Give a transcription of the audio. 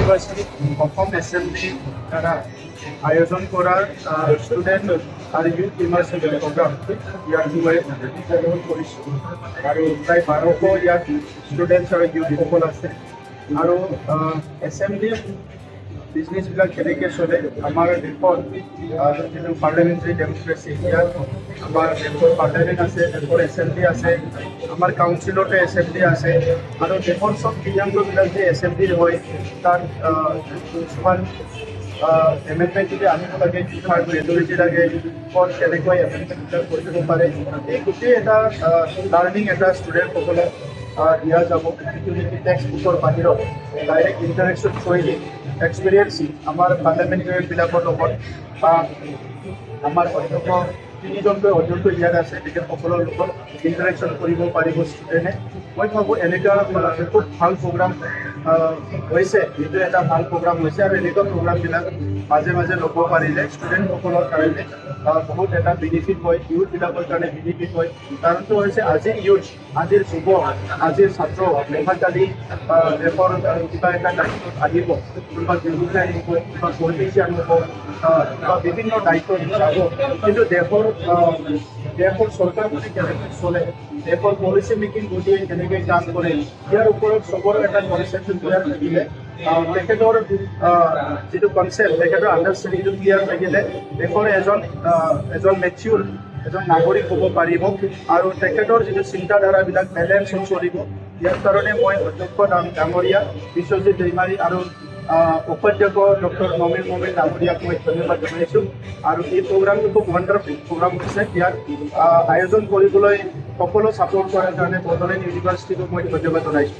University Assam এসএমবলি দ্বাৰা আয়োজন কৰা স্টুডেন্ট আৰ ইউথ ইমাৰ্সিভ প্ৰোগ্ৰাম ইয়াত মই উদযাপন কৰিছোঁ আৰু প্ৰায় 1200 ইয়াত ষ্টুডেণ্টছ আৰু ইউথসকল আছে আৰু এসএমবলি বিজনেছবিলাক কেনেকৈ চলে আমাৰ দেশত যিটো পাৰ্লামেণ্টাৰী ডেমক্ৰেচি ইয়াত আমাৰ দেশৰ পাৰ্লামেণ্ট আছে, দেশৰ এসএমবলি আছে, আমাৰ কাউন্সিলতে এসএমবলি আছে আৰু দেশৰ চব সিদ্ধান্তবিলাক যে এসএমবলিৰ হয় তাত কিছুমান এমেণ্ডমেণ্ট যদি আনিব লাগে, কিমান মেজৰিটি লাগে, ক'ত কেনেকৈ এমেণ্ডমেণ্টবিলাক কৰি দিব পাৰে, এই গোটেই এটা লাৰ্ণিং এটা ষ্টুডেণ্টসকলক দিয়া যাব, যিটো নেকি টেক্সট বুকৰ বাহিৰত ডাইৰেক্ট ইণ্টাৰেকশ্যন থ্ৰুৱেদি এক্সপিৰিয়েঞ্চ আমাৰ পাৰ্লামেণ্টেৰিয়ানবিলাকৰ লগত বা আমাৰ অধ্যক্ষ তিনিজনকৈ অধ্যক্ষ ইয়াত আছে, তেখেতসকলৰ লগত ইণ্টাৰেকশ্যন কৰিব পাৰিব ষ্টুডেণ্টে। মই ভাবোঁ এনেকুৱা খুব ভাল প্ৰগ্ৰাম হৈছে, এইটো এটা ভাল প্ৰগ্ৰাম হৈছে আৰু এনেকুৱা প্ৰগ্ৰামবিলাক মাজে মাজে ল'ব পাৰিলে ষ্টুডেণ্টসকলৰ কাৰণে বহুত এটা বেনিফিট হয়, ইউথবিলাকৰ কাৰণে বেনিফিট হয়। কাৰণটো হৈছে আজিৰ ইউথ, আজিৰ যুৱ, আজিৰ ছাত্ৰ দেশাকালি দেশৰ কিবা এটা দায়িত্বত আহিব, কোনোবা ব্যৱসায় হ'ব, কিবা পলিটিচিয়ান হ'ব বা বিভিন্ন দায়িত্বত যাব, কিন্তু দেশৰ চৰকাৰখনে কেনেকৈ চলে, দেশৰ পলিচি মেকিং বডিয়ে কেনেকৈ কাম কৰে, ইয়াৰ ওপৰত চবৰ এটা কনচেপ্ট ক্লিয়াৰ থাকিলে, তেখেতৰ যিটো কনচেপ্ট, তেখেতৰ আণ্ডাৰষ্টেণ্ডিংটো ক্লিয়াৰ থাকিলে দেশৰ এজন মেচিউৰ এজন নাগৰিক হ'ব পাৰিব আৰু তেখেতৰ যিটো চিন্তাধাৰাবিলাক বেলেঞ্চ হৈ চলিব। ইয়াৰ কাৰণে মই অধ্যক্ষ ডাঙৰীয়া বিশ্বজিৎ দৈমাৰী আৰু উপাধ্যক্ষ ডক্টৰ নমিন ডাঙৰীয়াক মই ধন্যবাদ জনাইছোঁ আৰু এই প্ৰগ্ৰামটো খুব ৱাণ্ডাৰফুল প্ৰগ্ৰাম হৈছে। ইয়াত আয়োজন কৰিবলৈ সকলো ছাপোৰ্ট কৰাৰ কাৰণে বড়োলেণ্ড ইউনিভাৰ্চিটিক মই ধন্যবাদ জনাইছোঁ।